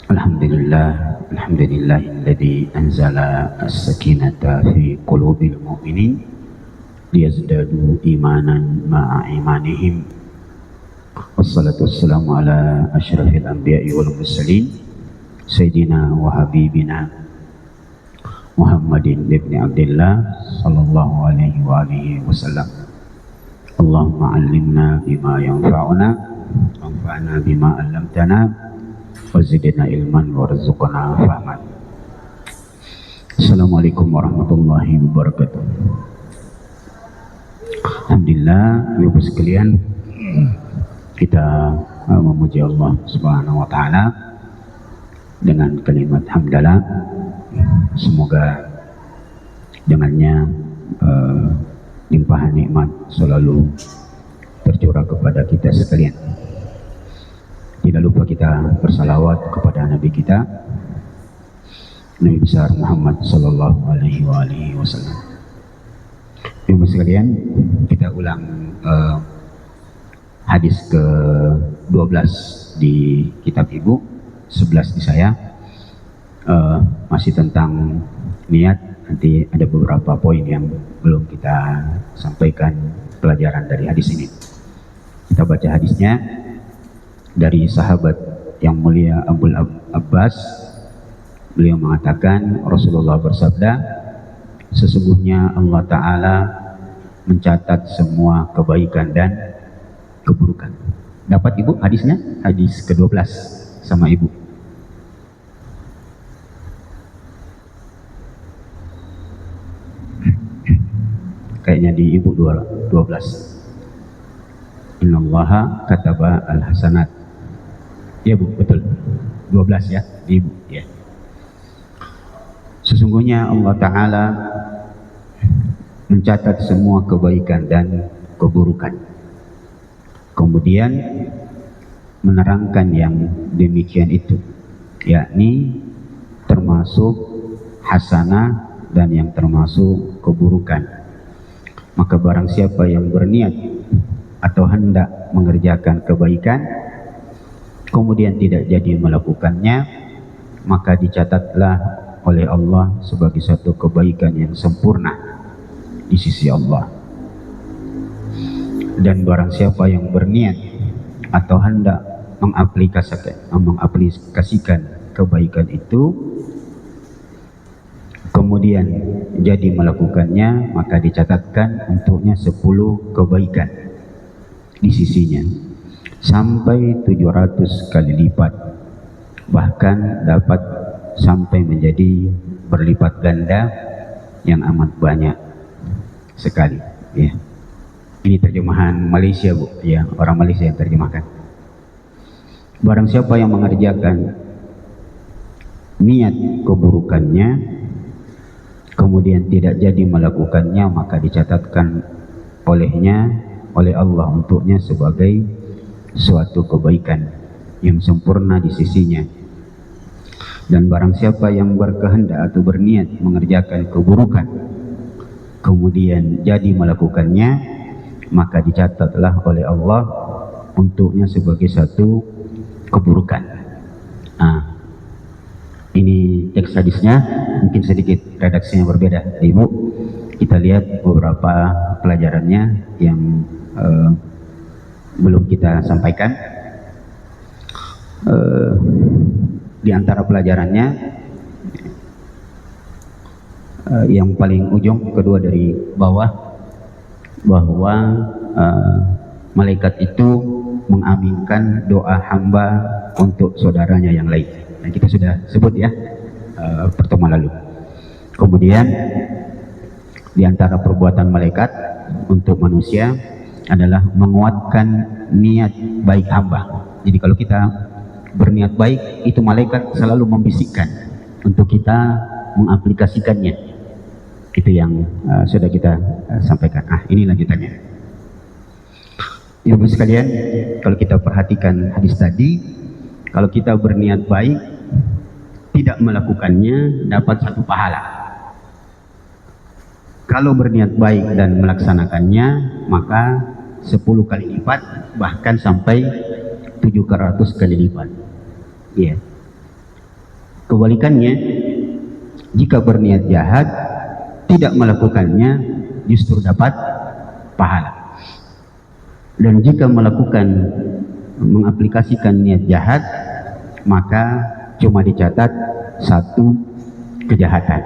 Alhamdulillahilladzi anzala as-sakinata fi qulubil mu'minin liyazdadu imanan ma'a imanihim. Wassalatu wassalamu ala asyrafil anbiya'i wal mursalin sayyidina wa habibina Muhammadin ibn Abdullah sallallahu alaihi wa alihi wasallam. Allahumma 'allimna bima yanfa'una wanfa'na bima 'allamtana wazidna ilman warzuqna fahman. Assalamualaikum warahmatullahi wabarakatuh. Alhamdulillah, Ibu sekalian, kita memuji Allah Subhanahu wa taala dengan kalimat hamdalah. Semoga dengannya limpahan nikmat selalu tercurah kepada kita sekalian. Tidak lupa kita bersalawat kepada Nabi kita, Nabi besar Muhammad sallallahu alaihi wasallam. Ibu sekalian, kita ulang hadis ke-12 di kitab Ibu, 11 di saya. Masih tentang niat. Nanti ada beberapa poin yang belum kita sampaikan pelajaran dari hadis ini. Kita baca hadisnya dari sahabat yang mulia Abul Abbas. Beliau mengatakan, Rasulullah bersabda, sesungguhnya Allah Ta'ala mencatat semua kebaikan dan keburukan. Dapat Ibu hadisnya? Hadis ke-12 sama Ibu. Kayaknya di Ibu 12. Innallaha kataba al-hasanat. Ya Bu, betul. 12 ya, di Ibu ya. Sesungguhnya Allah Ta'ala mencatat semua kebaikan dan keburukan. Kemudian menerangkan yang demikian itu, yakni termasuk hasanah dan yang termasuk keburukan. Maka barang siapa yang berniat atau hendak mengerjakan kebaikan kemudian tidak jadi melakukannya, maka dicatatlah oleh Allah sebagai satu kebaikan yang sempurna di sisi Allah. Dan barang siapa yang berniat atau hendak mengaplikasikan kebaikan itu kemudian jadi melakukannya, maka dicatatkan untuknya 10 kebaikan di sisinya sampai 700 kali lipat, bahkan dapat sampai menjadi berlipat ganda yang amat banyak sekali ya. Ini terjemahan Malaysia Bu ya, orang Malaysia yang terjemahkan. Barang siapa yang mengerjakan niat keburukannya kemudian tidak jadi melakukannya, maka dicatatkan oleh Allah untuknya sebagai suatu kebaikan yang sempurna di sisinya. Dan barang siapa yang berkehendak atau berniat mengerjakan keburukan kemudian jadi melakukannya, maka dicatatlah oleh Allah untuknya sebagai satu keburukan. Ini teks hadisnya, mungkin sedikit redaksinya berbeda Ibu. Kita lihat beberapa pelajarannya yang belum kita sampaikan. Di antara pelajarannya yang paling ujung, kedua dari bawah, bahwa malaikat itu mengaminkan doa hamba untuk saudaranya yang lain. Dan kita sudah sebut ya pertemuan lalu. Kemudian di antara perbuatan malaikat untuk manusia adalah menguatkan niat baik hamba. Jadi kalau kita berniat baik, itu malaikat selalu membisikkan untuk kita mengaplikasikannya. Itu yang sudah kita sampaikan. Ini lanjutannya. Ibu sekalian, kalau kita perhatikan hadis tadi, kalau kita berniat baik, tidak melakukannya, dapat satu pahala. Kalau berniat baik dan melaksanakannya, maka 10 kali lipat, bahkan sampai 700 kali lipat. Iya. Kebalikannya, jika berniat jahat tidak melakukannya justru dapat pahala. Dan jika mengaplikasikan niat jahat, maka cuma dicatat satu kejahatan,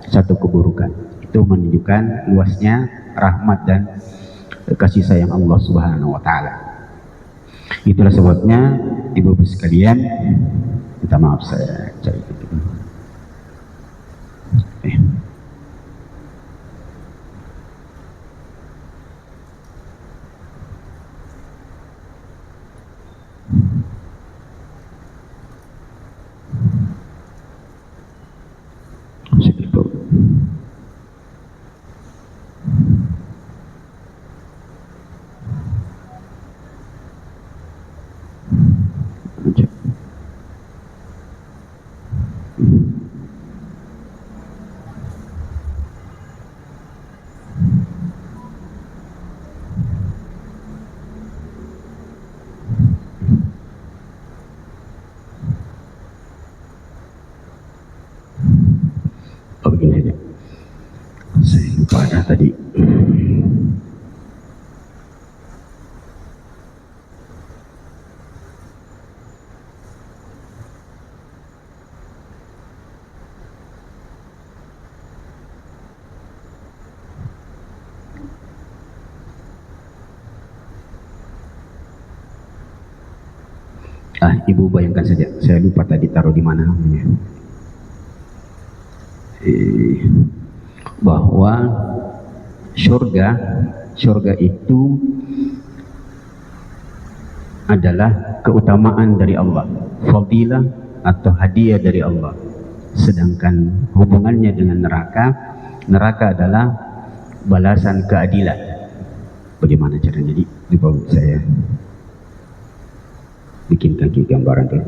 satu keburukan. Itu menunjukkan luasnya rahmat dan kasih sayang Allah Subhanahu wa taala. Itulah sebabnya Ibu-ibu sekalian, minta maaf saya cari begini aja. Saya lupa ada tadi. Ibu bayangkan saja, saya lupa tadi taruh di mana namanya. Bahwa surga itu adalah keutamaan dari Allah, fadilah atau hadiah dari Allah. Sedangkan hubungannya dengan neraka adalah balasan keadilan. Bagaimana caranya? Jadi lupa saya bikinkan gambaran dulu.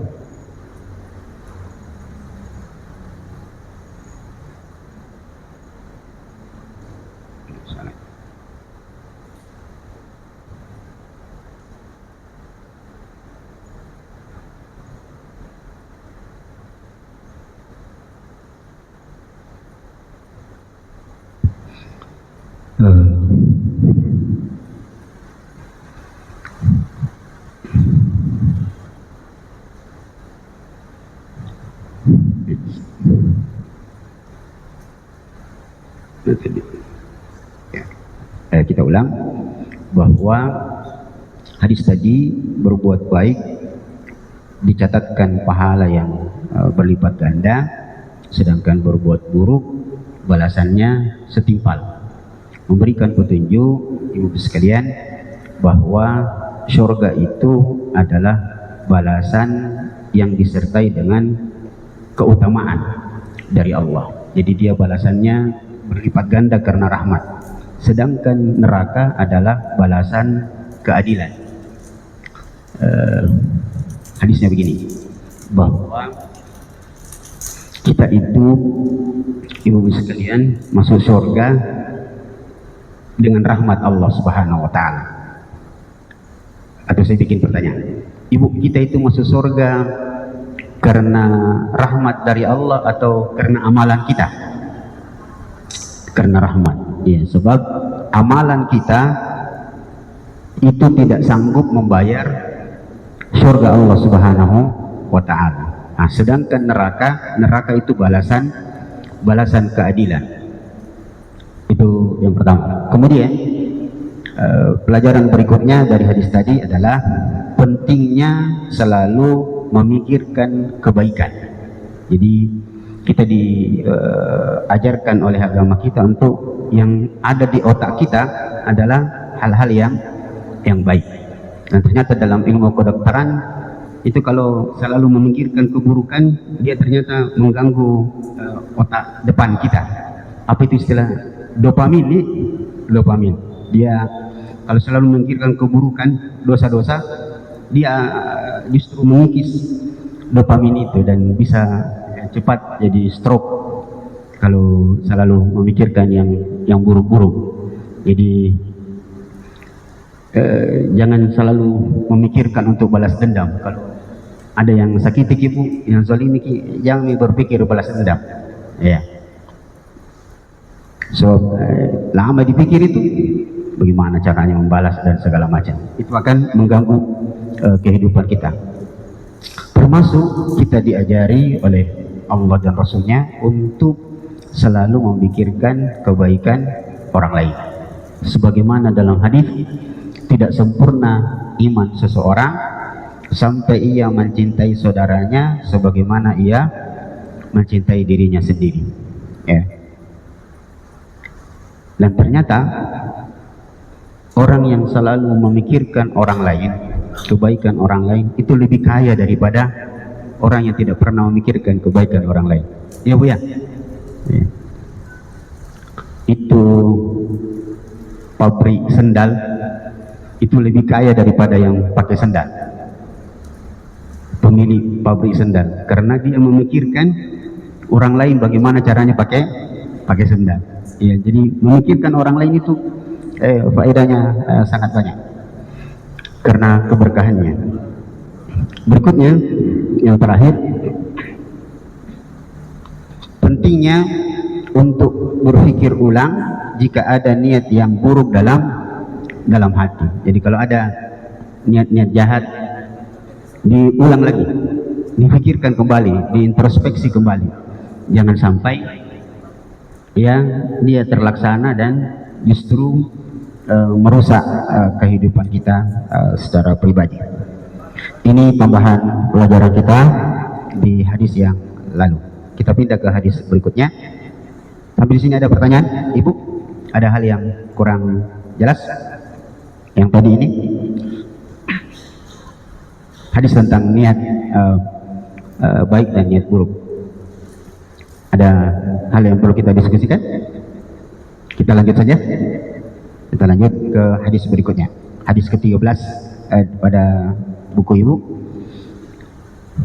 Kita ulang bahwa hadis tadi, berbuat baik dicatatkan pahala yang berlipat ganda, sedangkan berbuat buruk balasannya setimpal. Memberikan petunjuk ibu sekalian bahwa surga itu adalah balasan yang disertai dengan keutamaan dari Allah. Jadi dia balasannya berlipat ganda karena rahmat. Sedangkan neraka adalah balasan keadilan. Hadisnya begini, bahwa kita itu ibu-ibu sekalian masuk surga dengan rahmat Allah Subhanahu wa taala. Atau saya bikin pertanyaan, ibu kita itu masuk surga karena rahmat dari Allah atau karena amalan kita? Karena rahmat. Ya, sebab amalan kita itu tidak sanggup membayar surga Allah Subhanahu wa taala. Nah, sedangkan neraka itu balasan keadilan. Itu yang pertama. Kemudian pelajaran berikutnya dari hadis tadi adalah pentingnya selalu memikirkan kebaikan. Jadi kita diajarkan oleh agama kita untuk yang ada di otak kita adalah hal-hal yang baik. Dan ternyata dalam ilmu kedokteran itu kalau selalu memikirkan keburukan, dia ternyata mengganggu otak depan kita. Apa itu istilah dopamin? Dopamin. Dia kalau selalu memikirkan keburukan, dosa-dosa, dia justru mengikis dopamin itu dan bisa cepat jadi stroke kalau selalu memikirkan yang buruk-buruk. Jadi jangan selalu memikirkan untuk balas dendam. Kalau Ada yang sakiti ibu, yang zalimi ki, jangan berpikir balas dendam. Ya. So lama dipikir itu bagaimana caranya membalas dan segala macam. Itu akan mengganggu kehidupan kita. Termasuk kita diajari oleh Allah dan Rasulnya untuk selalu memikirkan kebaikan orang lain. Sebagaimana dalam hadis, tidak sempurna iman seseorang sampai ia mencintai saudaranya sebagaimana ia mencintai dirinya sendiri. Ya. Dan ternyata orang yang selalu memikirkan orang lain, kebaikan orang lain, itu lebih kaya daripada orang yang tidak pernah memikirkan kebaikan orang lain. Ya Bu ya? Ya. Itu pabrik sendal itu lebih kaya daripada yang pakai sendal. Pemilik pabrik sendal, karena dia memikirkan orang lain bagaimana caranya pakai sendal. Ya, jadi memikirkan orang lain itu faedahnya sangat banyak karena keberkahannya. Berikutnya yang terakhir, pentingnya untuk berpikir ulang jika ada niat yang buruk dalam hati. Jadi kalau ada niat-niat jahat, diulang lagi, dipikirkan kembali, diintrospeksi kembali. Jangan sampai ya dia terlaksana dan justru merusak kehidupan kita secara pribadi. Ini tambahan pelajaran kita di hadis yang lalu. Kita pindah ke hadis berikutnya. Sampai di sini ada pertanyaan, Ibu? Ada hal yang kurang jelas? Yang tadi ini hadis tentang niat baik dan niat buruk. Ada hal yang perlu kita diskusikan? Kita lanjut saja. Kita lanjut ke hadis berikutnya. Hadis ke-13 pada buku Ibu.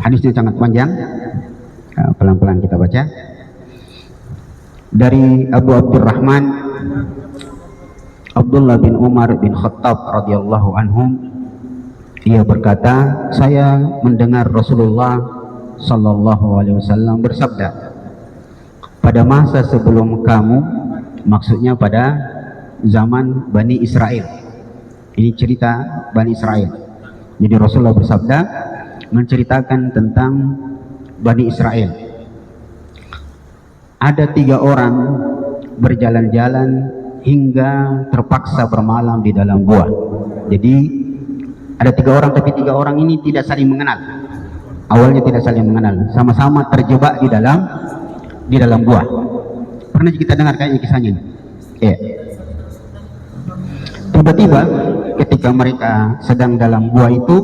Hadisnya sangat panjang. Pelan-pelan kita baca. Dari Abu Abdurrahman Abdullah bin Umar bin Khattab radhiyallahu anhum, ia berkata, saya mendengar Rasulullah sallallahu alaihi wasallam bersabda, pada masa sebelum kamu, maksudnya pada zaman Bani Israel. Ini cerita Bani Israel. Jadi Rasulullah bersabda menceritakan tentang Bani Israel. Ada 3 orang berjalan-jalan hingga terpaksa bermalam di dalam gua. Jadi ada 3 orang, tapi 3 orang ini tidak saling mengenal. Awalnya tidak saling mengenal, sama-sama terjebak di dalam gua. Pernah kita dengar kayaknya kisahnya ini? Ya. Tiba-tiba ketika mereka sedang dalam gua itu,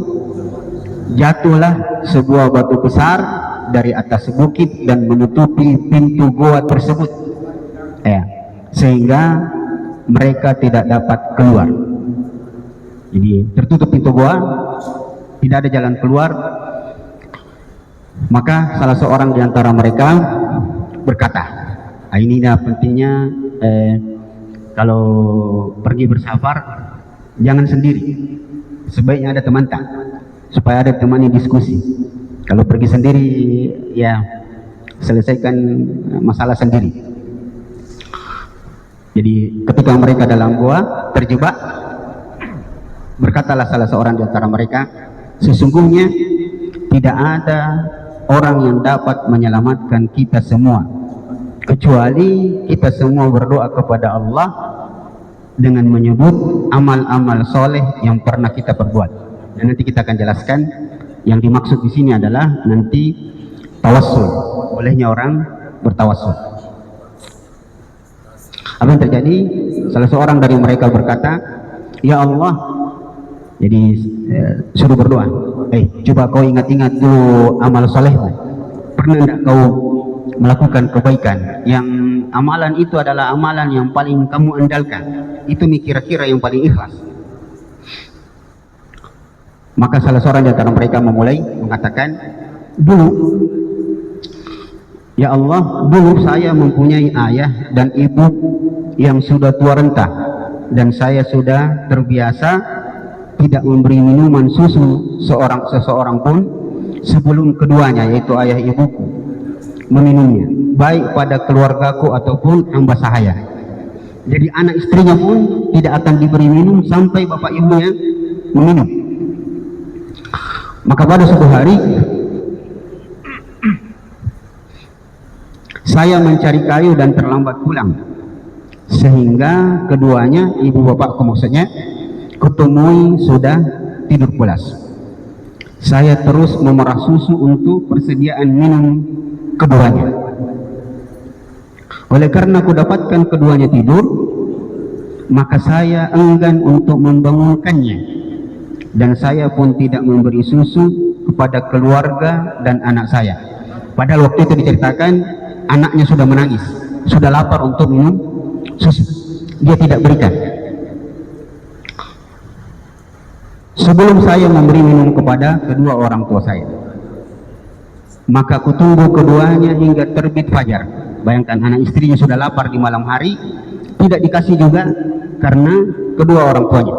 jatuhlah sebuah batu besar dari atas bukit dan menutupi pintu gua tersebut. Ya. Sehingga mereka tidak dapat keluar. Jadi tertutup pintu gua, tidak ada jalan keluar. Maka salah seorang di antara mereka berkata, ini pentingnya kalau pergi bersafar jangan sendiri, sebaiknya ada teman supaya ada teman yang diskusi. Kalau pergi sendiri ya selesaikan masalah sendiri. Jadi ketika mereka dalam gua terjebak, berkatalah salah seorang di antara mereka, sesungguhnya tidak ada orang yang dapat menyelamatkan kita semua kecuali kita semua berdoa kepada Allah dengan menyebut amal-amal soleh yang pernah kita perbuat. Dan nanti kita akan jelaskan yang dimaksud di sini adalah nanti tawassul, bolehnya orang bertawassul. Apa yang terjadi? Salah seorang dari mereka berkata, ya Allah, jadi suruh berdoa, coba kau ingat-ingat dulu amal solehmu. Pernah tidak kau melakukan kebaikan yang amalan itu adalah amalan yang paling kamu andalkan? Itu kira-kira yang paling ikhlas. Maka salah seorang di antara mereka memulai mengatakan, dulu ya Allah, dulu saya mempunyai ayah dan ibu yang sudah tua renta, dan saya sudah terbiasa tidak memberi minuman susu seseorang pun sebelum keduanya, yaitu ayah ibuku, meminumnya, baik pada keluargaku ataupun hamba sahaya. Jadi anak istrinya pun tidak akan diberi minum sampai bapak ibunya meminum. Maka pada suatu hari saya mencari kayu dan terlambat pulang, sehingga keduanya, ibu bapakku maksudnya, kutemui sudah tidur pulas. Saya terus memerah susu untuk persediaan minum keduanya. Oleh karena aku dapatkan keduanya tidur, maka saya enggan untuk membangunkannya, dan saya pun tidak memberi susu kepada keluarga dan anak saya. Padahal waktu itu diceritakan anaknya sudah menangis, sudah lapar untuk minum susu, dia tidak berikan. Sebelum saya memberi minum kepada kedua orang tua saya, maka aku tunggu keduanya hingga terbit fajar. Bayangkan, anak istrinya sudah lapar di malam hari, tidak dikasih juga karena kedua orang tuanya.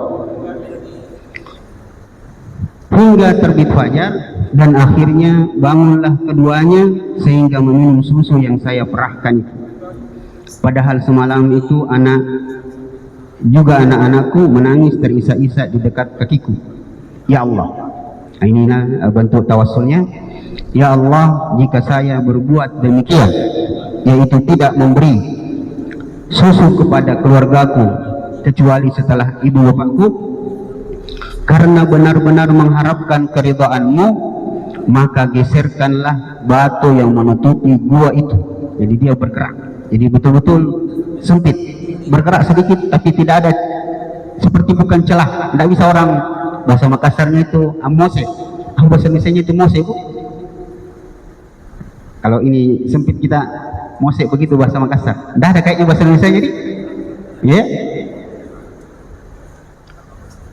Hingga terbit fajar, dan akhirnya bangunlah keduanya sehingga meminum susu yang saya perahkan itu. Padahal semalam itu anak-anakku menangis terisak-isak di dekat kakiku. Ya Allah, inilah bentuk tawassulnya. Ya Allah, jika saya berbuat demikian, yaitu tidak memberi susu kepada keluargaku kecuali setelah ibu bapakku, karena benar-benar mengharapkan keridhaan-Mu, maka geserkanlah batu yang menutupi gua itu. Jadi dia bergerak, jadi betul-betul sempit, bergerak sedikit tapi tidak ada, seperti bukan celah. Tidak bisa orang, bahasa Makassarnya itu amose, bahasa Indonesianya itu mose, Bu. Kalau ini sempit kita mose begitu bahasa Makassar. Tidak ada kayaknya bahasa Indonesia jadi, ya.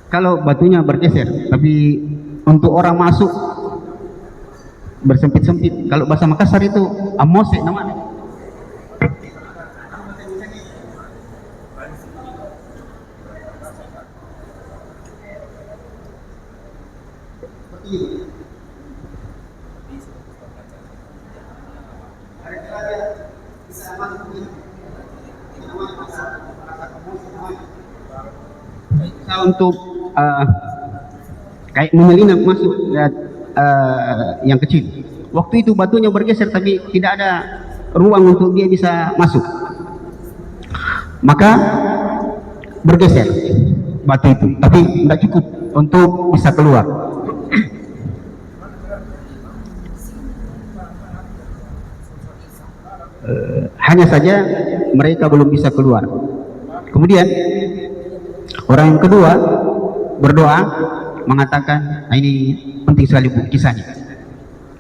Kalau batunya bergeser, tapi untuk orang masuk bersempit-sempit. Kalau bahasa Makassar itu amose namanya. Untuk kayak menyelinap masuk yang kecil. Waktu itu batunya bergeser tapi tidak ada ruang untuk dia bisa masuk, maka bergeser batu itu, tapi tidak cukup untuk bisa keluar. Hanya saja mereka belum bisa keluar. Kemudian orang yang kedua berdoa mengatakan, ini penting sekali Bu kisahnya,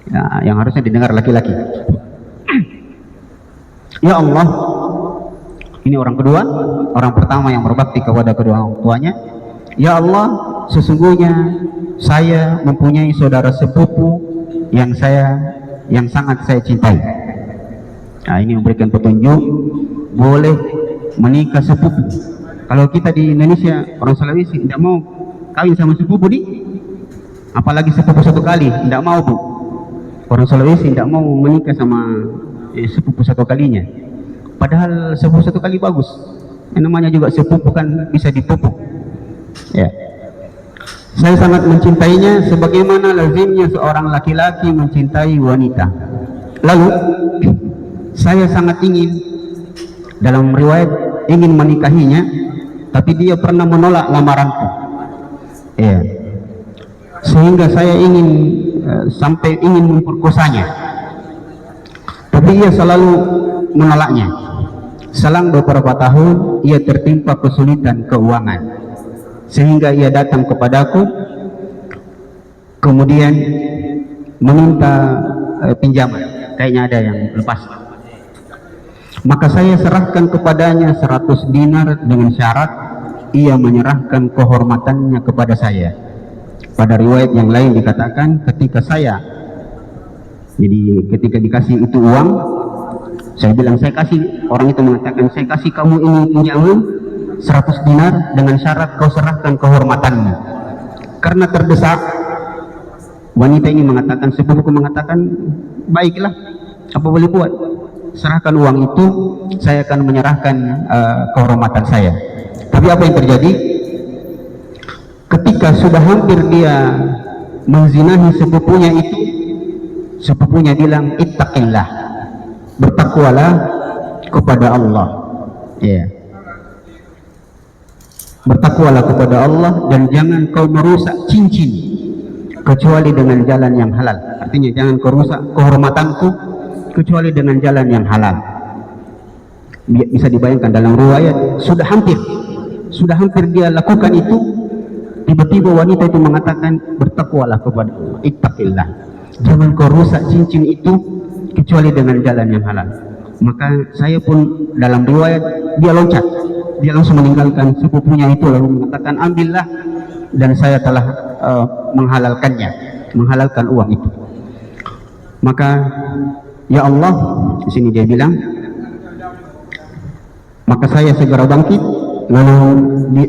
ya, yang harusnya didengar laki-laki. Ya Allah, ini orang kedua, orang pertama yang berbakti kepada kedua orang tuanya. Ya Allah, sesungguhnya saya mempunyai saudara sepupu yang sangat saya cintai. Nah, ini memberikan petunjuk boleh menikah sepupu. Kalau kita di Indonesia, orang Sulawesi tidak mau kawin sama sepupu apalagi sepupu satu kali, tidak mau Bu. Orang Sulawesi tidak mau menikah sama sepupu satu kalinya. Padahal sepupu satu kali bagus. Yang namanya juga sepupu kan bisa dipupuk. Ya. Saya sangat mencintainya sebagaimana lazimnya seorang laki-laki mencintai wanita. Lalu saya sangat ingin, dalam riwayat ingin menikahinya, tapi dia pernah menolak lamaranku. Ya. Sehingga saya sampai ingin memperkosanya, tapi ia selalu menolaknya. Selang beberapa tahun ia tertimpa kesulitan keuangan, sehingga ia datang kepadaku, kemudian meminta pinjaman. Kayaknya ada yang lepas. Maka saya serahkan kepadanya 100 dinar dengan syarat ia menyerahkan kehormatannya kepada saya. Pada riwayat yang lain dikatakan ketika dikasih itu uang, saya bilang, saya kasih, orang itu mengatakan, saya kasih kamu ini pinjaman 100 dinar dengan syarat kau serahkan kehormatanmu. Karena terdesak, wanita ini mengatakan, sepupuku mengatakan, baiklah, apa boleh buat, serahkan uang itu, saya akan menyerahkan kehormatan saya. Tapi apa yang terjadi? Ketika sudah hampir dia menzinahi sepupunya itu, sepupunya bilang, ittaqillah, bertakwalah kepada Allah. Ya, bertakwalah kepada Allah dan jangan kau merusak cincin kecuali dengan jalan yang halal. Artinya jangan kau rusak kehormatanku kecuali dengan jalan yang halal. Bisa dibayangkan dalam riwayat sudah hampir dia lakukan itu, tiba-tiba wanita itu mengatakan, bertakwalah kepada Allah, ittaqillah, jangan kau rusak cincin itu kecuali dengan jalan yang halal. Maka saya pun dalam riwayat dia loncat, dia langsung meninggalkan sepupunya itu lalu mengatakan, ambillah, dan saya telah menghalalkan uang itu. Maka ya Allah, di sini dia bilang, maka saya segera bangkit, lalu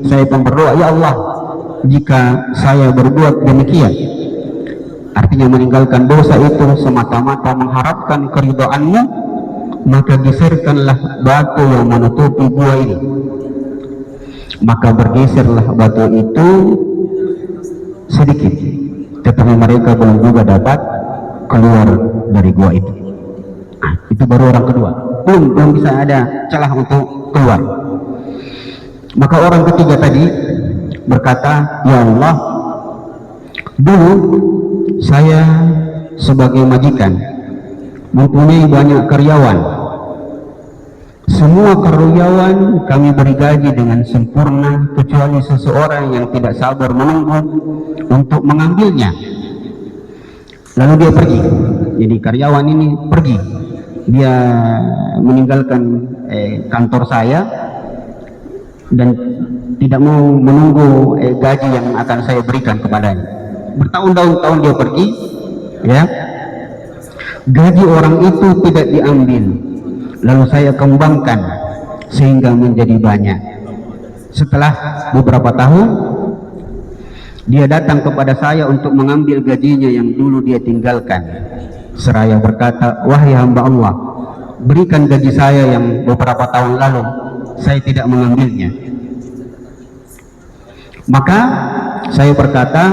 saya pun berdoa, ya Allah, jika saya berbuat demikian, artinya meninggalkan dosa itu semata-mata mengharapkan keridhaan-Mu, maka geserkanlah batu yang menutupi gua ini. Maka bergeserlah batu itu sedikit, tetapi mereka belum juga dapat keluar dari gua itu. Itu baru orang kedua, belum bisa ada celah untuk keluar. Maka orang ketiga tadi berkata, ya Allah, dulu saya sebagai majikan mempunyai banyak karyawan. Semua karyawan kami beri gaji dengan sempurna kecuali seseorang yang tidak sabar menunggu untuk mengambilnya. Lalu dia pergi. Jadi karyawan ini pergi, dia meninggalkan kantor saya dan tidak mau menunggu gaji yang akan saya berikan kepadanya. Bertahun-tahun dia pergi, ya, gaji orang itu tidak diambil. Lalu saya kembangkan sehingga menjadi banyak. Setelah beberapa tahun, dia datang kepada saya untuk mengambil gajinya yang dulu dia tinggalkan. Seraya berkata, wahai hamba Allah, berikan gaji saya yang beberapa tahun lalu saya tidak mengambilnya. Maka saya berkata,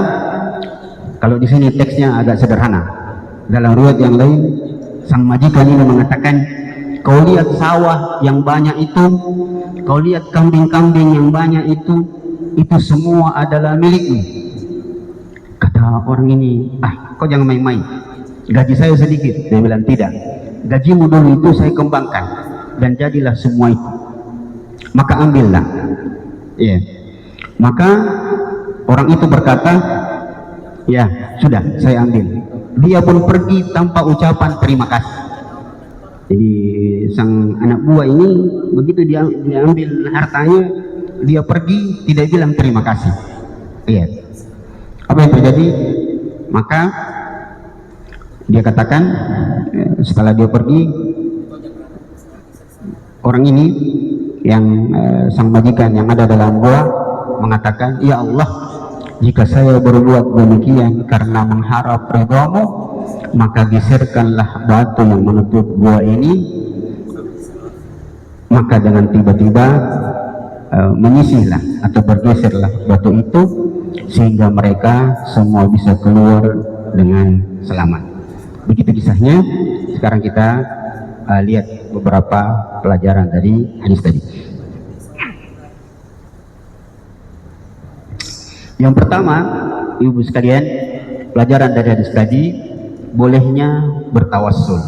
kalau di sini teksnya agak sederhana. Dalam riwayat yang lain, sang majikan ini mengatakan, kau lihat sawah yang banyak itu, kau lihat kambing-kambing yang banyak itu semua adalah milikmu. Kata orang ini, kau jangan main-main, gaji saya sedikit. Dia bilang, tidak, gajimu dulu itu saya kembangkan dan jadilah semua itu, maka ambillah. Ya. Maka orang itu berkata, ya sudah, saya ambil. Dia pun pergi tanpa ucapan terima kasih. Jadi sang anak buah ini begitu dia ambil hartanya, dia pergi tidak bilang terima kasih. Iya. Apa yang terjadi? Maka dia katakan, setelah dia pergi, orang ini yang sang majikan yang ada dalam gua mengatakan, ya Allah, jika saya berbuat demikian karena mengharap ridha-Mu, maka geserkanlah batu yang menutup gua ini. Maka dengan tiba-tiba menyisihlah atau bergeserlah batu itu sehingga mereka semua bisa keluar dengan selamat. Begitu kisahnya. Sekarang kita lihat beberapa pelajaran dari hadis tadi. Yang pertama, ibu sekalian, pelajaran dari hadis tadi, bolehnya bertawassul.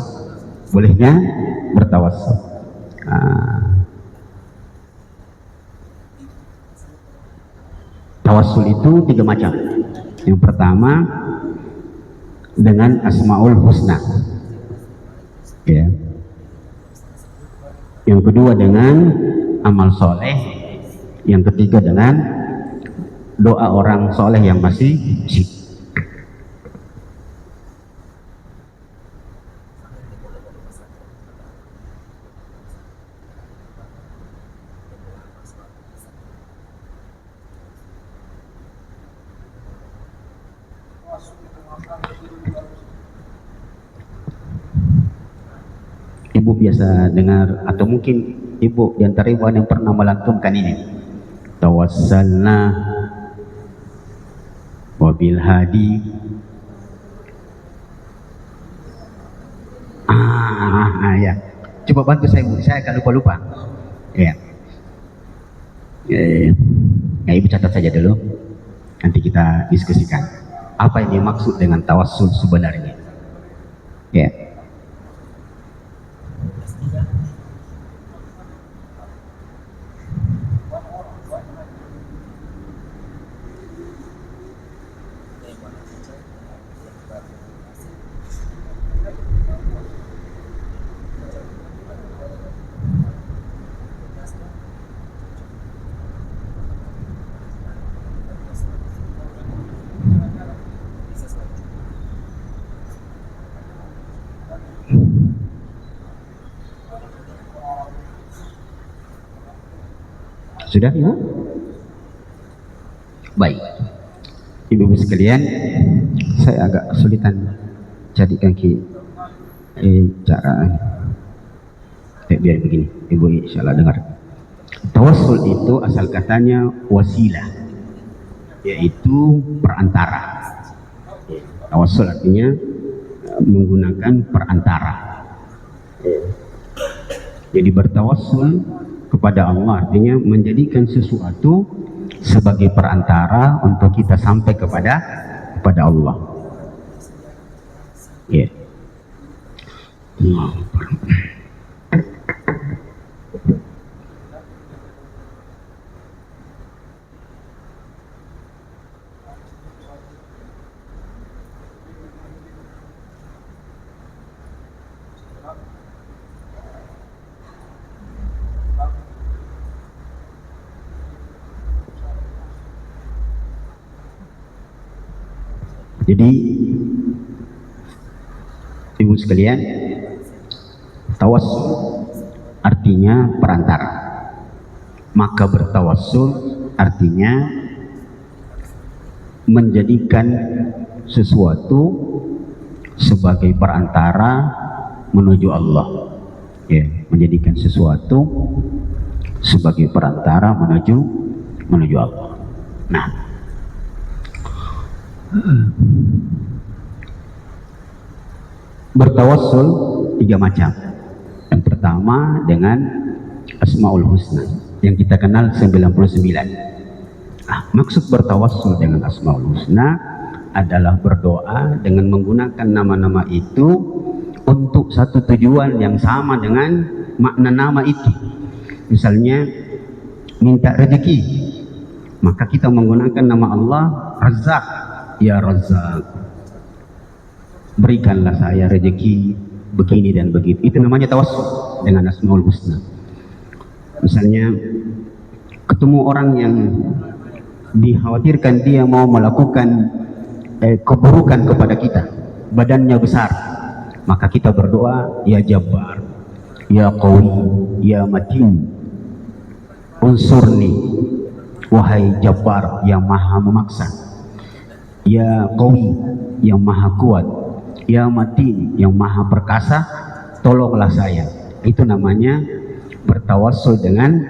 Bolehnya bertawassul. Tawassul itu 3 macam. Yang pertama dengan Asmaul Husna, ya. Yang kedua dengan amal soleh. Yang ketiga dengan doa orang soleh yang masih hidup. Ibu biasa dengar, atau mungkin ibu di antara ibu ada yang pernah melantunkan ini, tawassalna wabil hadi. Ya, coba bantu saya Bu, saya agak lupa ya. Ya, ibu catat saja dulu, nanti kita diskusikan apa yang dimaksud dengan tawassul sebenarnya ya. Sudah Ibu? Baik. Ibu-ibu sekalian, saya agak kesulitan jadikan cara biar begini. Ibu insyaallah dengar. Tawassul itu asal katanya wasilah, yaitu perantara. Tawassul artinya menggunakan perantara. Jadi bertawassul kepada Allah artinya menjadikan sesuatu sebagai perantara untuk kita sampai kepada Allah. Ya. Jadi ibu sekalian, tawassul artinya perantara. Maka bertawassul artinya menjadikan sesuatu sebagai perantara menuju Allah. Ya, menjadikan sesuatu sebagai perantara menuju Allah. Nah, bertawassul 3 macam. Yang pertama dengan Asmaul Husna yang kita kenal 99. Maksud bertawassul dengan Asmaul Husna adalah berdoa dengan menggunakan nama-nama itu untuk satu tujuan yang sama dengan makna nama itu. Misalnya minta rezeki, maka kita menggunakan nama Allah Razzaq. Ya Razzaq, berikanlah saya rezeki begini dan begitu. Itu namanya tawassul dengan Asmaul Husna. Misalnya ketemu orang yang dikhawatirkan dia mau melakukan keburukan kepada kita, badannya besar, maka kita berdoa, ya Jabbar, ya Qawi, ya Matin, unsurni, wahai Jabbar yang maha memaksa, ya Qawi yang maha kuat, ya Matin yang maha perkasa, tolonglah saya. Itu namanya bertawassul dengan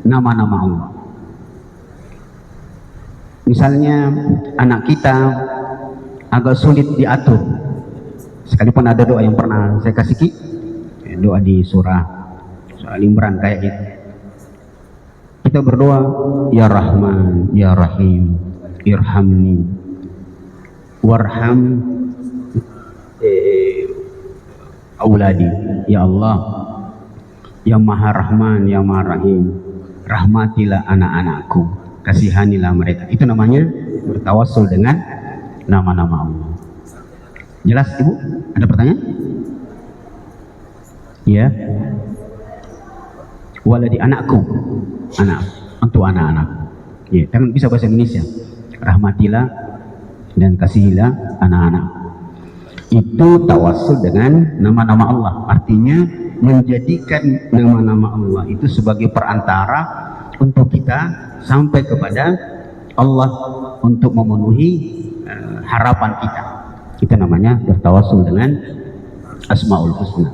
nama-nama Allah. Misalnya anak kita agak sulit diatur, sekalipun ada doa yang pernah saya kasih doa di surah Al-Imran kayak gitu. Kita berdoa, ya Rahman, ya Rahim, irhamni warham auladi. Ya Allah yang maha Rahman, yang maha Rahim, rahmatilah anak-anakku, kasihanilah mereka. Itu namanya bertawassul dengan nama-nama Allah. Jelas Ibu? Ada pertanyaan? Ya. Waladi anakku, anak, untuk anak-anak. Ya, kan bisa bahasa Indonesia. Rahmatilah dan kasihilah anak-anak. Itu tawassul dengan nama-nama Allah. Artinya menjadikan nama-nama Allah itu sebagai perantara untuk kita sampai kepada Allah untuk memenuhi harapan kita. Itu namanya bertawasul dengan Asmaul Husna.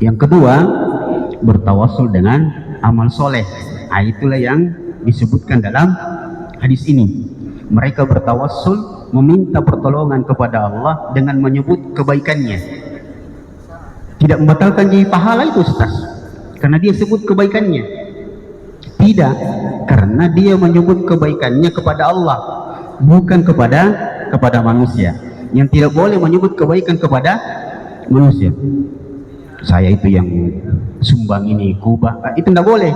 Yang kedua, bertawasul dengan amal soleh. Nah, itulah yang disebutkan dalam hadis ini. Mereka bertawassul, meminta pertolongan kepada Allah dengan menyebut kebaikannya. Tidak membatalkan jadi pahala itu, Ustaz, karena dia sebut kebaikannya. Tidak, karena dia menyebut kebaikannya kepada Allah, bukan kepada manusia. Yang tidak boleh menyebut kebaikan kepada manusia. Saya itu yang sumbang ini kubah, itu tidak boleh.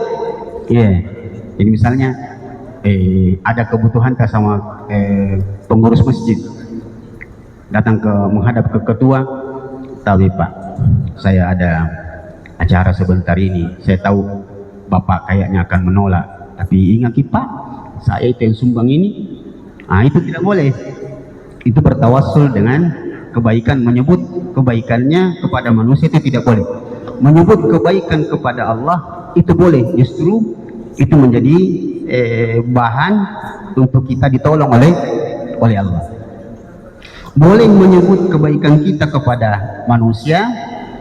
Jadi misalnya ada kebutuhan sama pengurus masjid, datang menghadap ke ketua, tapi Pak, saya ada acara sebentar ini, saya tahu Bapak kayaknya akan menolak, tapi ingat Pak, saya itu yang sumbang ini. Itu tidak boleh. Itu bertawassul dengan kebaikan, menyebut kebaikannya kepada manusia itu tidak boleh. Menyebut kebaikan kepada Allah itu boleh, justru itu menjadi bahan untuk kita ditolong oleh Allah. Boleh menyebut kebaikan kita kepada manusia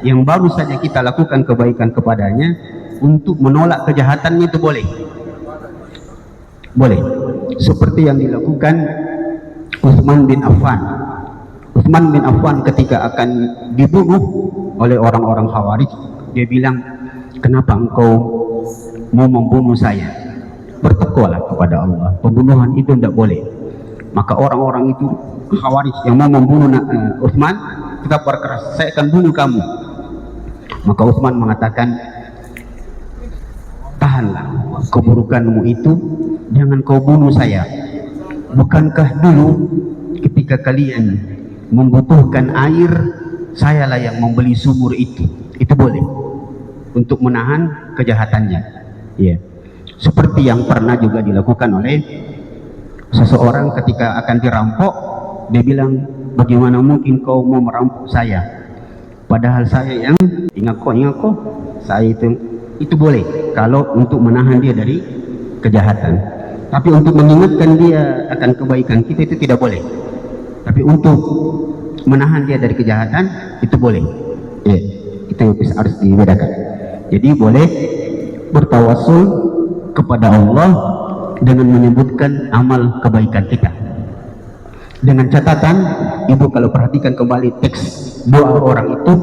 yang baru saja kita lakukan kebaikan kepadanya, untuk menolak kejahatannya itu boleh. Seperti yang dilakukan Utsman bin Affan. Utsman bin Affan ketika akan dibunuh oleh orang-orang Khawarij, dia bilang, kenapa engkau mau membunuh saya? Bertakwalah kepada Allah, pembunuhan itu tidak boleh. Maka orang-orang itu Khawarij yang mau membunuh Utsman tetap berkeras, saya akan bunuh kamu. Maka Utsman mengatakan, tahanlah keburukanmu itu, jangan kau bunuh saya. Bukankah dulu ketika kalian membutuhkan air, sayalah yang membeli sumur itu boleh, untuk menahan kejahatannya. Seperti yang pernah juga dilakukan oleh seseorang ketika akan dirampok, dia bilang, bagaimana mungkin kau mau merampok saya, padahal saya yang ingat kok saya itu boleh kalau untuk menahan dia dari kejahatan. Tapi untuk mengingatkan dia akan kebaikan kita itu tidak boleh. Tapi untuk menahan dia dari kejahatan itu boleh. Itu harus dibedakan. Jadi boleh bertawassul kepada Allah dengan menyebutkan amal kebaikan kita. Dengan catatan, ibu kalau perhatikan kembali teks doa orang itu,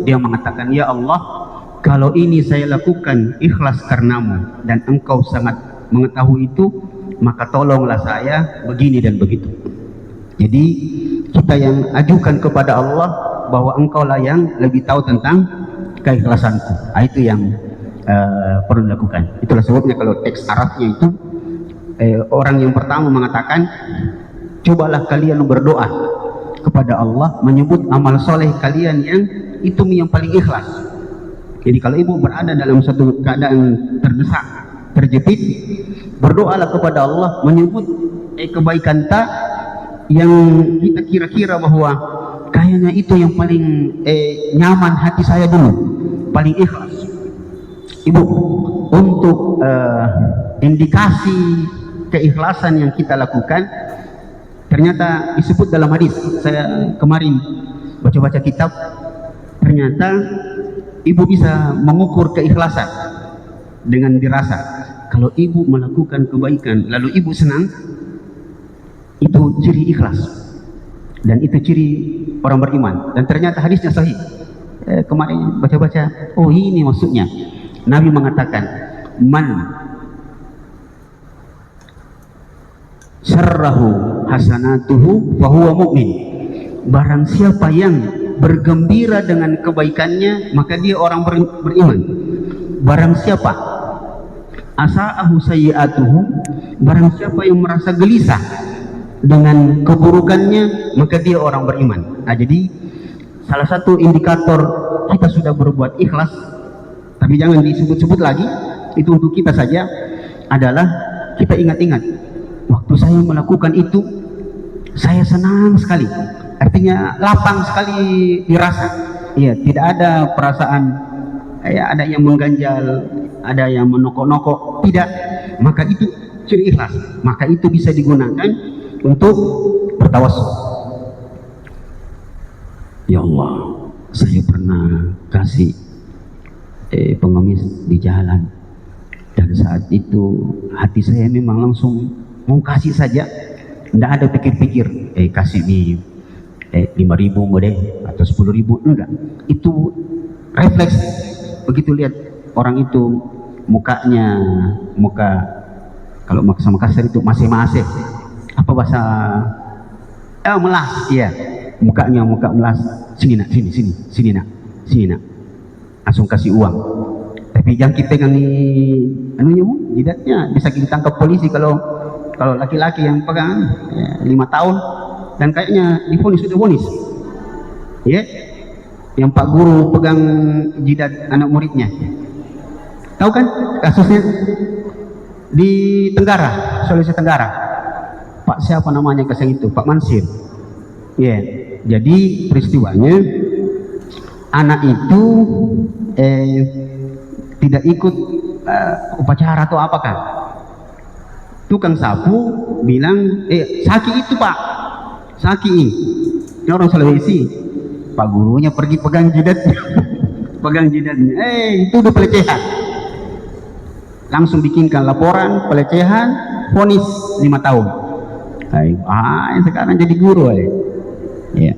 dia mengatakan, ya Allah, kalau ini saya lakukan ikhlas karenamu dan engkau sangat mengetahui itu, maka tolonglah saya begini dan begitu. Jadi kita yang ajukan kepada Allah bahwa engkau lah yang lebih tahu tentang keikhlasanku. Itu yang perlu dilakukan. Itulah sebabnya kalau teks Arabnya itu orang yang pertama mengatakan, cobalah kalian berdoa kepada Allah menyebut amal soleh kalian yang itu yang paling ikhlas. Jadi kalau ibu berada dalam satu keadaan terdesak, terjepit, berdoalah kepada Allah menyebut kebaikan yang kita kira-kira bahwa kayaknya itu yang paling nyaman hati saya dulu, paling ikhlas. Ibu, untuk indikasi keikhlasan yang kita lakukan, ternyata disebut dalam hadis. Saya kemarin baca-baca kitab, ternyata ibu bisa mengukur keikhlasan dengan dirasa. Kalau ibu melakukan kebaikan lalu ibu senang, itu ciri ikhlas dan itu ciri orang beriman. Dan ternyata hadisnya sahih. Kemarin baca-baca, oh ini maksudnya. Nabi mengatakan, man syarrahu hasanatuhu fahuwa mu'min. Barang siapa yang bergembira dengan kebaikannya, maka dia orang beriman. Barang siapa asa'ahu sayyi'atuhu, barang siapa yang merasa gelisah dengan keburukannya, maka dia orang beriman. Jadi salah satu indikator kita sudah berbuat ikhlas, tapi jangan disebut-sebut lagi, itu untuk kita saja, adalah kita ingat-ingat, waktu saya melakukan itu saya senang sekali, artinya lapang sekali dirasa. Tidak ada perasaan ada yang mengganjal, ada yang menokok-nokok, tidak. Maka itu ciri ikhlas, maka itu bisa digunakan untuk bertawassul. Ya Allah, saya pernah kasih pengemis di jalan, dan saat itu hati saya memang langsung mau kasih saja, tidak ada pikir-pikir kasih di 5.000 mau deh atau 10.000, enggak. Itu refleks, begitu lihat orang itu mukanya, kalau sama kasar itu masih apa bahasa, melas, iya, mukanya muka melas, sini nak, sini nak, langsung kasih uang. Tapi jangan kita pegang nih anunya, jidatnya bisa kita tangkap polisi kalau laki-laki yang pegang 5 tahun, dan kayaknya divonis, sudah vonis ya, yang Pak Guru pegang jidat anak muridnya, tahu kan kasusnya di Tenggara, Sulawesi Tenggara. Pak siapa namanya kesang itu, Pak Mansir ya. Jadi peristiwanya anak itu tidak ikut upacara atau apakah, tukang sapu bilang Saki itu Pak, Saki ini orang Sulawesi. Pak gurunya pergi pegang jidatnya pegang jidatnya, itu udah pelecehan, langsung bikinkan laporan pelecehan, vonis 5 tahun. Sekarang jadi guru ya.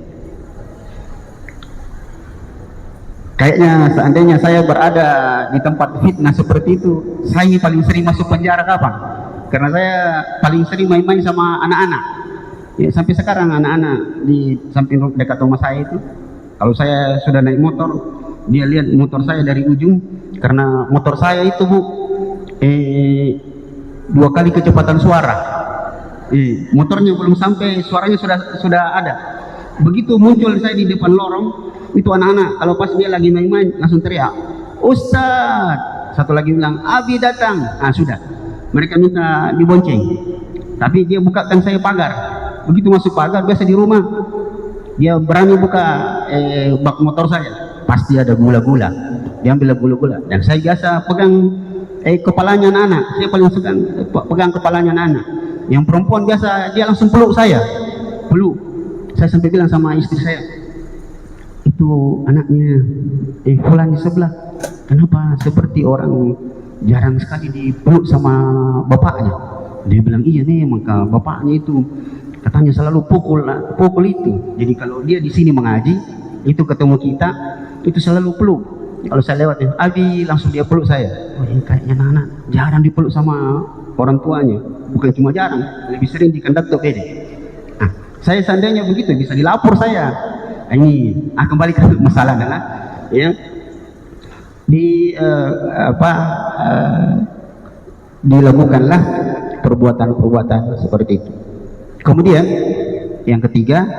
Kayaknya seandainya saya berada di tempat fitnah seperti itu, saya paling sering masuk penjara. Kapan? Karena saya paling sering main-main sama anak-anak ya, sampai sekarang anak-anak di samping dekat rumah saya itu, kalau saya sudah naik motor, dia lihat motor saya dari ujung, karena motor saya itu Bu 2 kali kecepatan suara. Motornya belum sampai, suaranya sudah ada. Begitu muncul saya di depan lorong, itu anak-anak kalau pas dia lagi main-main langsung teriak, Ustadz. Satu lagi bilang, Abi datang. Sudah, mereka minta dibonceng, tapi dia bukakan saya pagar. Begitu masuk pagar, biasa di rumah dia berani buka bak motor saya, pasti ada gula-gula, dia ambil gula-gula, dan saya biasa pegang kepalanya anak-anak. Saya paling suka pegang kepalanya anak-anak. Yang perempuan biasa dia langsung peluk saya, saya sampai bilang sama istri saya, itu anaknya fulan di sebelah, kenapa seperti orang jarang sekali dipeluk sama bapaknya. Dia bilang, iya nih, maka bapaknya itu katanya selalu pukul itu. Jadi kalau dia di sini mengaji, itu ketemu kita, itu selalu peluk. Kalau saya lewat, Abi, langsung dia peluk saya. Kayaknya anak jarang dipeluk sama orang tuanya. Bukan cuma jarang, lebih sering dikendak tuh pede. Saya seandainya begitu bisa dilapor saya. Ini kembali ke masalah adalah ya, dilakukanlah perbuatan-perbuatan seperti itu. Kemudian yang ketiga,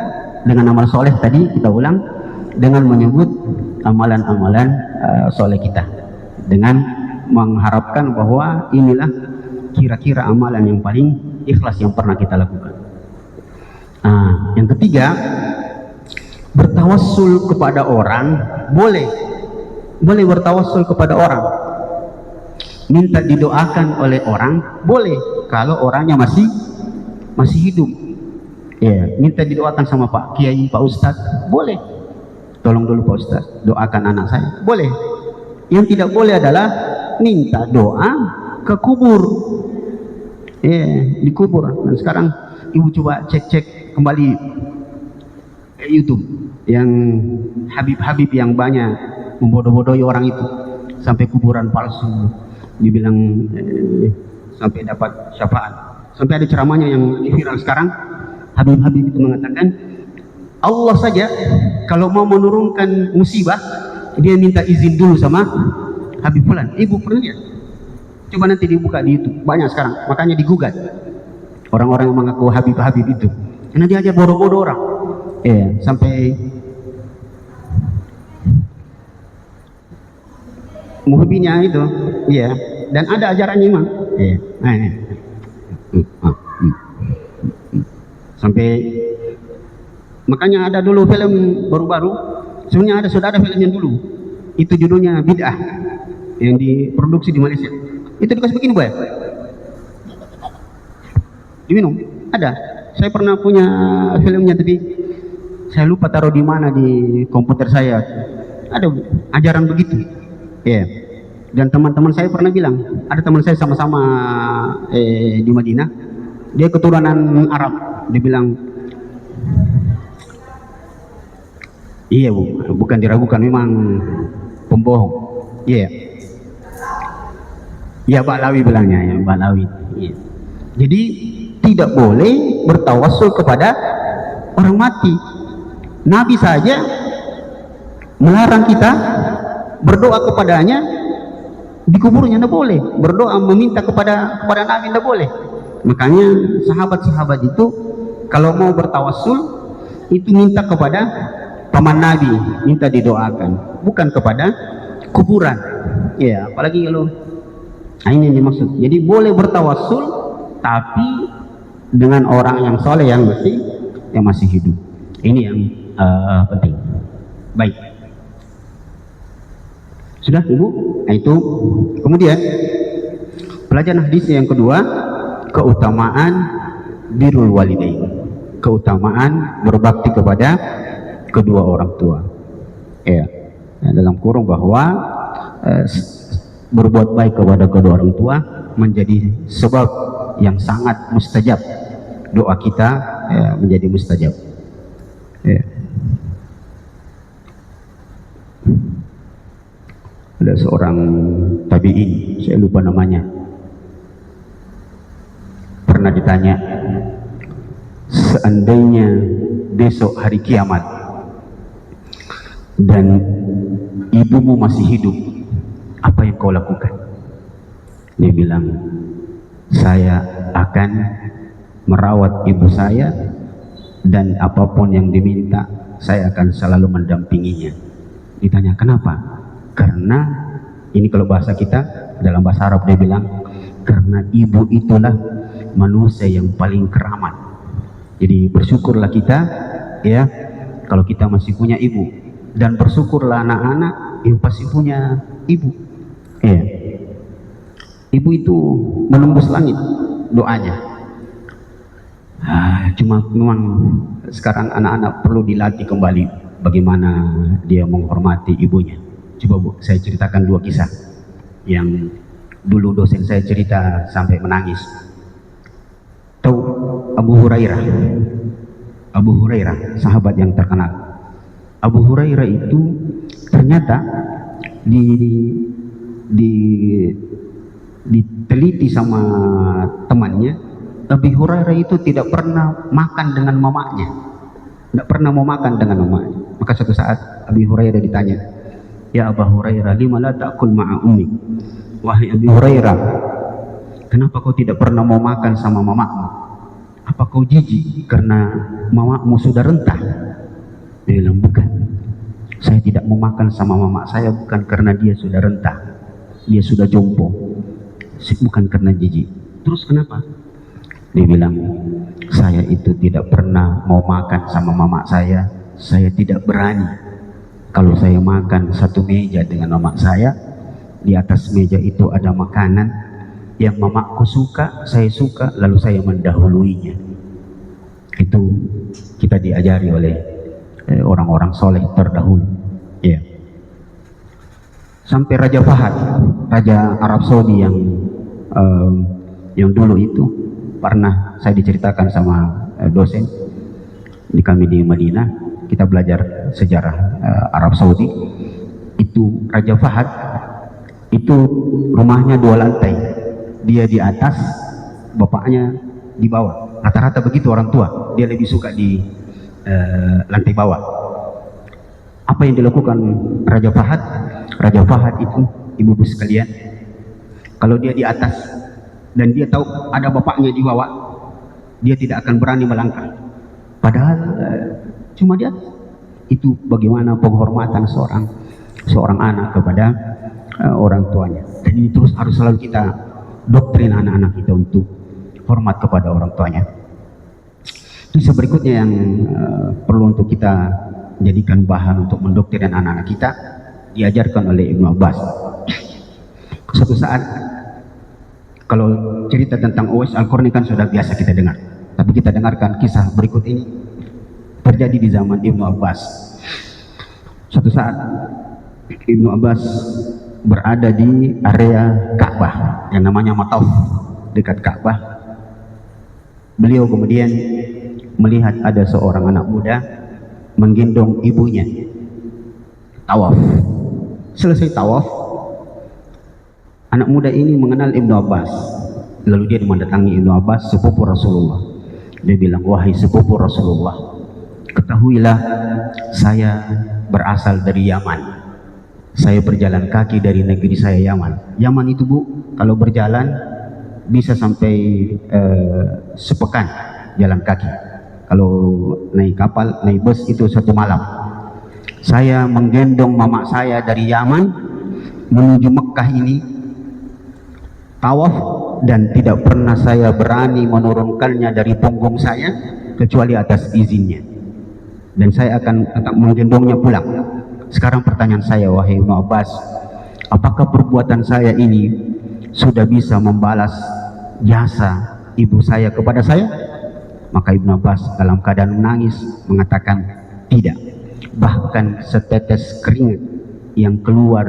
dengan amal soleh tadi kita ulang, dengan menyebut amalan-amalan soleh kita, dengan mengharapkan bahwa inilah kira-kira amalan yang paling ikhlas yang pernah kita lakukan. Yang ketiga, bertawassul kepada orang. Boleh bertawassul kepada orang, minta didoakan oleh orang, boleh kalau orangnya masih hidup ya. Minta didoakan sama Pak Kiai, Pak Ustadz, boleh. Tolong dulu Pak Ustadz, doakan anak saya, boleh. Yang tidak boleh adalah minta doa ke kubur di kubur. Dan sekarang ibu coba cek kembali YouTube yang Habib yang banyak membodoh-bodohi orang itu, sampai kuburan palsu dibilang sampai dapat syafaat. Sampai ada ceramahnya yang viral sekarang, Habib itu mengatakan Allah saja kalau mau menurunkan musibah, dia minta izin dulu sama Habib Fulan. Ibu pernah lihat? Coba nanti dibuka di YouTube, banyak sekarang, makanya digugat orang-orang yang mengaku Habib itu, karena dia aja bodoh-bodoh orang. Sampai muhibbinya itu, dan ada ajarannya memang. Sampai makanya ada dulu film baru-baru, sebenarnya sudah ada film yang dulu, itu judulnya Bid'ah, yang diproduksi di Malaysia. Itu dikasih begini gue, diminum. Ada, saya pernah punya filmnya, tapi Saya lupa taruh di mana di komputer saya. Ada ajaran begitu. Ya. Dan teman-teman saya pernah bilang, ada teman saya sama-sama di Madinah, dia keturunan Arab. Dia bilang, iya bu, bukan diragukan, memang pembohong. Iya. Ya Ba'lawi bilangnya, ya Ba'lawi. Iya. Jadi tidak boleh bertawassul kepada orang mati. Nabi saja melarang kita berdoa kepadanya di kuburnya, tidak boleh. Berdoa meminta kepada Nabi tidak boleh. Makanya sahabat-sahabat itu kalau mau bertawassul itu minta kepada paman Nabi, minta didoakan, bukan kepada kuburan. Ya, apalagi kalau ini yang dimaksud. Jadi boleh bertawassul tapi dengan orang yang soleh yang masih hidup. Ini yang penting. Baik. Sudah Ibu? Nah, itu. Kemudian pelajaran hadis yang kedua, keutamaan birrul walidain. Keutamaan berbakti kepada kedua orang tua. Ya. Dalam kurung bahwa berbuat baik kepada kedua orang tua menjadi sebab yang sangat mustajab. Doa kita menjadi mustajab. Ya. Ada seorang tabi'in, saya lupa namanya, pernah ditanya, seandainya besok hari kiamat dan ibumu masih hidup, apa yang kau lakukan? Dia bilang, saya akan merawat ibu saya dan apapun yang diminta saya akan selalu mendampinginya. Ditanya kenapa? Karena ini kalau bahasa kita, dalam bahasa Arab dia bilang, karena ibu itulah manusia yang paling keramat. Jadi bersyukurlah kita ya kalau kita masih punya ibu, dan bersyukurlah anak-anak yang pasti punya ibu. Ya. Ibu itu menembus langit doanya. Cuma memang sekarang anak-anak perlu dilatih kembali bagaimana dia menghormati ibunya. Coba Bu, saya ceritakan dua kisah yang dulu dosen saya cerita sampai menangis. Tahu Abu Hurairah? Abu Hurairah, sahabat yang terkenal. Abu Hurairah itu ternyata diteliti sama temannya. Abu Hurairah itu tidak pernah makan dengan mamanya, tidak pernah mau makan dengan mamanya. Maka suatu saat Abu Hurairah ditanya, ya Abu Hurairah, lima la ta'kul ma'a ummik? Wahai Abu Hurairah, kenapa kau tidak pernah mau makan sama mamamu? Apa kau jijik karena mamamu sudah rentah? Dia bilang, bukan, saya tidak mau makan sama mama saya bukan karena dia sudah rentah, dia sudah jompo, bukan karena jijik. Terus kenapa? Dia bilang, saya itu tidak pernah mau makan sama mama saya tidak berani. Kalau saya makan satu meja dengan mama saya, di atas meja itu ada makanan yang mamaku suka, saya suka, lalu saya mendahuluinya. Itu kita diajari oleh orang-orang soleh terdahulu. Ya. Sampai Raja Fahad, Raja Arab Saudi yang dulu itu pernah saya diceritakan sama dosen di kami di Madinah, kita belajar sejarah Arab Saudi. Itu Raja Fahad itu rumahnya 2 lantai, dia di atas, bapaknya di bawah. Rata-rata begitu orang tua, dia lebih suka di lantai bawah. Apa yang dilakukan Raja Fahad? Raja Fahad itu, ibu-ibu sekalian, kalau dia di atas dan dia tahu ada bapaknya di bawah, dia tidak akan berani melangkah. Padahal cuma dia. Itu bagaimana penghormatan seorang anak kepada orang tuanya. Dan ini terus harus selalu kita doktrin anak-anak kita untuk hormat kepada orang tuanya. Kisah berikutnya yang perlu untuk kita jadikan bahan untuk mendoktrin anak-anak kita, diajarkan oleh Ibnu Abbas. Suatu saat, kalau cerita tentang Uwais Al-Qarni kan sudah biasa kita dengar, tapi kita dengarkan kisah berikut ini. terjadi di zaman Ibnu Abbas. Suatu saat Ibnu Abbas berada di area Ka'bah yang namanya Mataf, dekat Ka'bah. Beliau kemudian melihat ada seorang anak muda menggendong ibunya tawaf. Selesai tawaf, anak muda ini mengenal Ibnu Abbas. Lalu dia mendatangi Ibnu Abbas, sepupu Rasulullah. Dia bilang, wahai sepupu Rasulullah, ketahuilah saya berasal dari Yaman. Saya berjalan kaki dari negeri saya Yaman. Yaman itu Bu, kalau berjalan bisa sampai sepekan jalan kaki. Kalau naik kapal, naik bus itu 1 malam. Saya menggendong mama saya dari Yaman menuju Mekah ini tawaf, dan tidak pernah saya berani menurunkannya dari punggung saya kecuali atas izinnya, dan saya akan tetap menggendongnya pulang. Sekarang pertanyaan saya, wahai Ibnu Abbas, apakah perbuatan saya ini sudah bisa membalas jasa ibu saya kepada saya? Maka Ibnu Abbas dalam keadaan menangis mengatakan, tidak. Bahkan setetes keringat yang keluar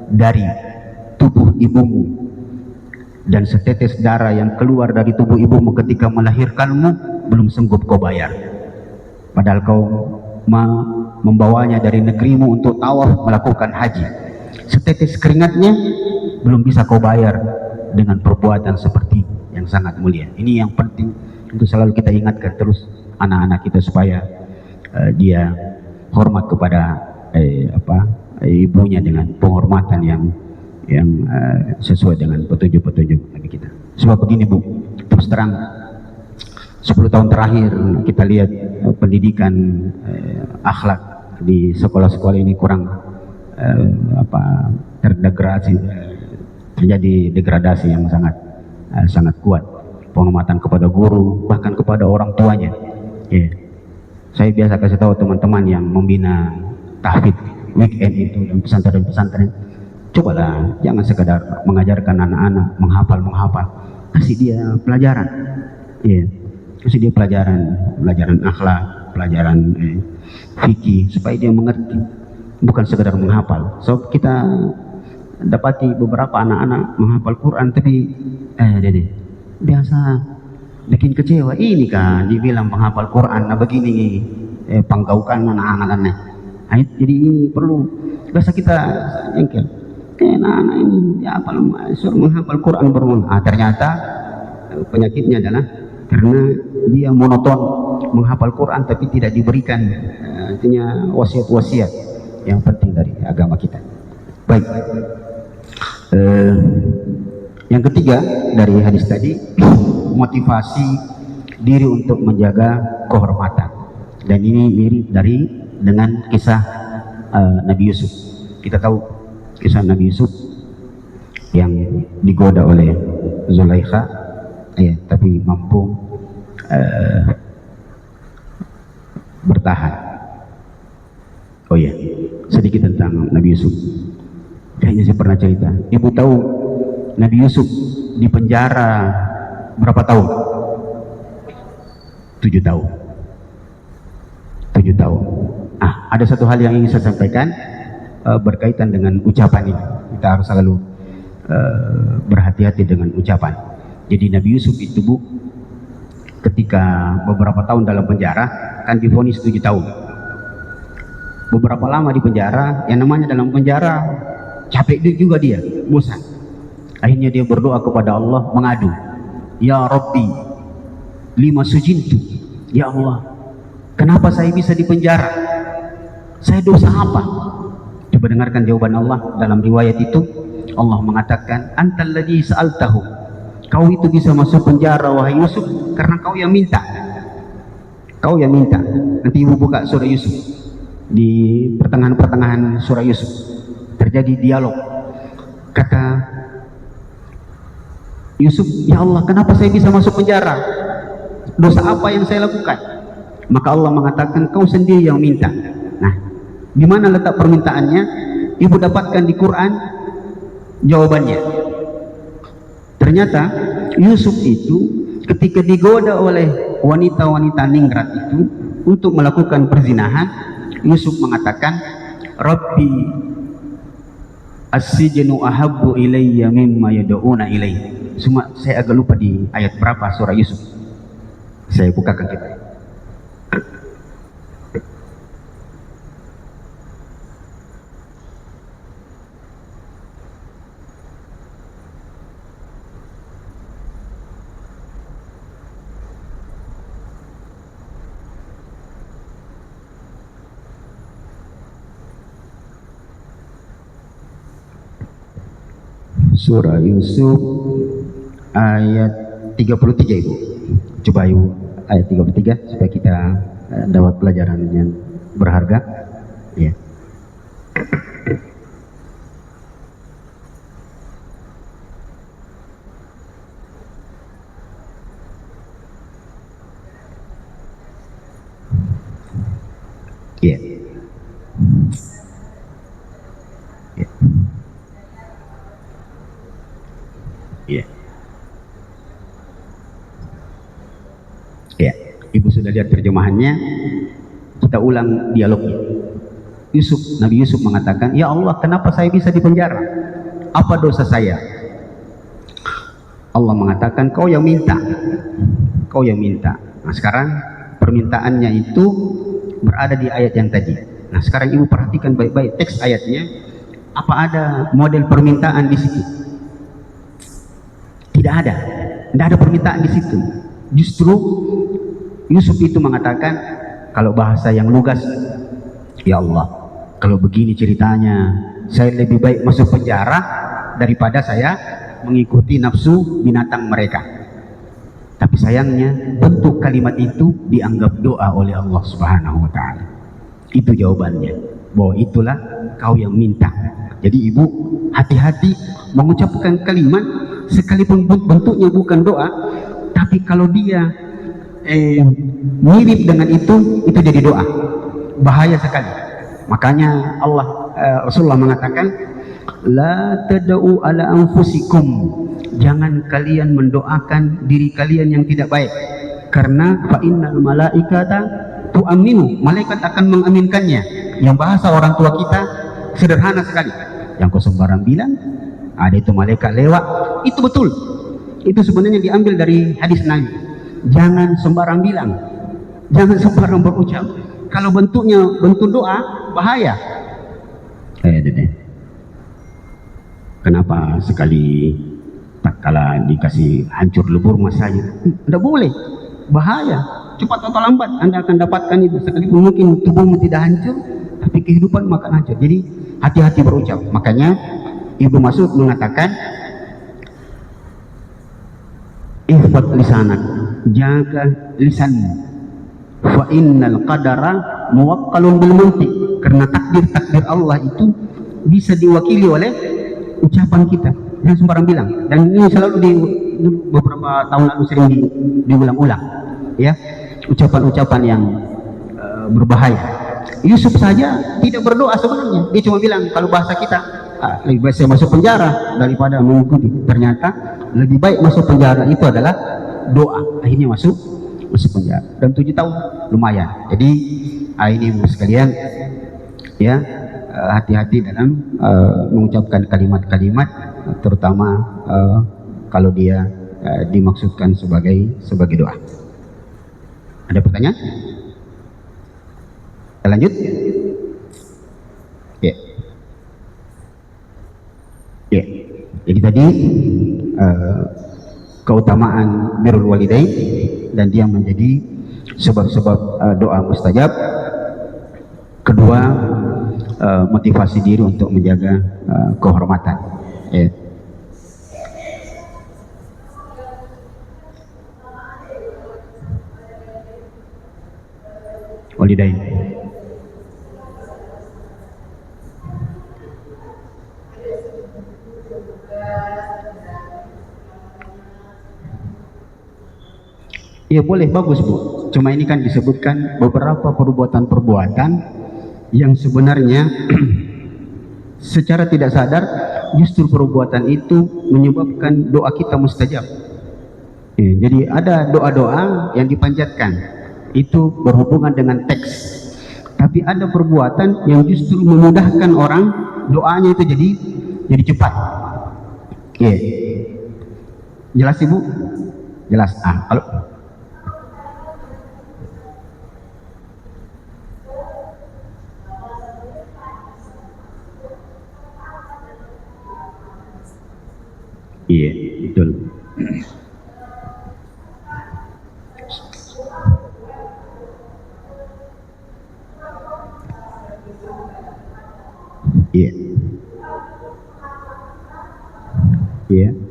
dari tubuh ibumu dan setetes darah yang keluar dari tubuh ibumu ketika melahirkanmu belum sanggup kau bayar, padahal kau membawanya dari negerimu untuk tawaf melakukan haji. Setetes keringatnya belum bisa kau bayar dengan perbuatan seperti yang sangat mulia. Ini yang penting untuk selalu kita ingatkan terus anak-anak kita supaya dia hormat kepada ibunya dengan penghormatan yang sesuai dengan petunjuk-petunjuk Nabi kita. Sebab begini Bu, terus terang 10 tahun terakhir kita lihat pendidikan akhlak di sekolah-sekolah ini kurang terdegradasi, terjadi degradasi yang sangat kuat. Penghormatan kepada guru, bahkan kepada orang tuanya. Saya biasa kasih tahu teman-teman yang membina tahfidz weekend itu dan pesantren-pesantren, cobalah jangan sekadar mengajarkan anak-anak menghafal, kasih dia pelajaran, kasih dia pelajaran akhlak, pelajaran fikih, supaya dia mengerti, bukan sekadar menghafal. So kita dapati beberapa anak-anak menghafal Quran tapi biasa bikin kecewa. Ini kan dibilang penghafal Quran, nah begini panggaukan anak-anaknya. Jadi ini perlu biasa kita jengkel. Anak-anak ini ya suruh menghafal Quran berulang. Ternyata penyakitnya adalah karena dia monoton menghafal Quran tapi tidak diberikan artinya wasiat-wasiat yang penting dari agama kita. Baik. Yang ketiga dari hadis tadi, motivasi diri untuk menjaga kehormatan, dan ini mirip dengan kisah Nabi Yusuf. Kita tahu kisah Nabi Yusuf yang digoda oleh Zulaikha, tapi mampu bertahan. Oh ya, sedikit tentang Nabi Yusuf. Kayaknya saya pernah cerita. Ibu tahu Nabi Yusuf di penjara berapa tahun? 7 tahun. 7 tahun. Ada satu hal yang ingin saya sampaikan berkaitan dengan ucapan ini. Kita harus selalu berhati-hati dengan ucapan. Jadi Nabi Yusuf itu Bu, ketika beberapa tahun dalam penjara kan divonis 7 tahun. Beberapa lama di penjara, yang namanya dalam penjara capek juga dia, bosan. Akhirnya dia berdoa kepada Allah, mengadu, ya Rabbi lima sujintu, ya Allah kenapa saya bisa di penjara, saya dosa apa? Coba dengarkan jawaban Allah. Dalam riwayat itu Allah mengatakan, antal ladzi sa'altahu, kau itu bisa masuk penjara wahai Yusuf karena kau yang minta. Kau yang minta. Nanti ibu buka surah Yusuf, di pertengahan surah Yusuf terjadi dialog. Kata Yusuf, ya Allah kenapa saya bisa masuk penjara, dosa apa yang saya lakukan? Maka Allah mengatakan, kau sendiri yang minta. Nah, di mana letak permintaannya? Ibu dapatkan di Quran jawabannya. Ternyata Yusuf itu ketika digoda oleh wanita-wanita ningrat itu, untuk melakukan perzinahan, Yusuf mengatakan, Rabbi as-sijnu ahabbu ilayya mimma yad'una ilayhi. Cuma saya agak lupa di ayat berapa surah Yusuf. Saya bukakan kita. Surah Yusuf ayat 33, Ibu. Coba Ibu ayat 33 supaya kita dapat pelajaran yang berharga. Ya. Ya. Ya. Ya. Ya, Ibu sudah lihat terjemahannya. Kita ulang dialognya. Nabi Yusuf mengatakan, ya Allah, kenapa saya bisa dipenjara? Apa dosa saya? Allah mengatakan, kau yang minta. Kau yang minta. Nah, sekarang permintaannya itu berada di ayat yang tadi. Nah, sekarang Ibu perhatikan baik-baik teks ayatnya. Apa ada model permintaan di situ? Tidak ada. Tidak ada permintaan di situ. Justru Yusuf itu mengatakan, kalau bahasa yang lugas, ya Allah, kalau begini ceritanya, saya lebih baik masuk penjara daripada saya mengikuti nafsu binatang mereka. Tapi sayangnya bentuk kalimat itu dianggap doa oleh Allah Subhanahu wa Ta'ala. Itu jawabannya, bahwa itulah kau yang minta. Jadi Ibu hati-hati mengucapkan kalimat, sekalipun bentuknya bukan doa, tapi kalau dia mirip dengan itu jadi doa. Bahaya sekali. Makanya Rasulullah mengatakan, la tad'u ala anfusikum, jangan kalian mendoakan diri kalian yang tidak baik, karena fa innal malaikata tu'minu, malaikat akan mengaminkannya. Yang bahasa orang tua kita sederhana sekali, yang kau sembarang bilang ada itu malaikat lewat, itu betul. Itu sebenarnya diambil dari hadis Nabi. Jangan sembarang bilang, jangan sembarang berucap. Kalau bentuknya bentuk doa, bahaya. Kenapa sekali tak kala dikasih hancur lebur masanya? Tidak boleh, bahaya. Cepat atau lambat Anda akan dapatkan itu. Sekalipun mungkin tubuhmu tidak hancur, tapi kehidupan akan hancur. Jadi hati-hati berucap. Makanya Ibu Mas'ud mengatakan, ihfad lisanak, jaga lisanmu, fa innal qadara muwakkalun bil muntiq, karena takdir Allah itu bisa diwakili oleh ucapan kita. Jangan sembarang bilang. Dan ini selalu di beberapa tahun lalu sering diulang-ulang, ya, ucapan-ucapan yang berbahaya. Yusuf saja tidak berdoa sebenarnya, dia cuma bilang, kalau bahasa kita, lebih baik saya masuk penjara daripada mengikuti. Ternyata lebih baik masuk penjara itu adalah doa. Akhirnya masuk penjara, dan 7 tahun lumayan. Jadi ini Ibu sekalian, ya, hati-hati dalam mengucapkan kalimat-kalimat, terutama kalau dia dimaksudkan sebagai doa. Ada pertanyaan? Kita lanjut. Ya. Ya. Jadi tadi keutamaan birrul walidain, dan dia menjadi sebab-sebab doa mustajab. Kedua, motivasi diri untuk menjaga kehormatan. Ya. Walidain. Ya boleh, bagus Bu. Cuma ini kan disebutkan beberapa perbuatan-perbuatan yang sebenarnya secara tidak sadar justru perbuatan itu menyebabkan doa kita mustajab. Jadi ada doa-doa yang dipanjatkan, itu berhubungan dengan teks, tapi ada perbuatan yang justru memudahkan orang, doanya itu jadi cepat. Iya, jelas Ibu? Jelas. Kalau iya, betul. Iya. Iya.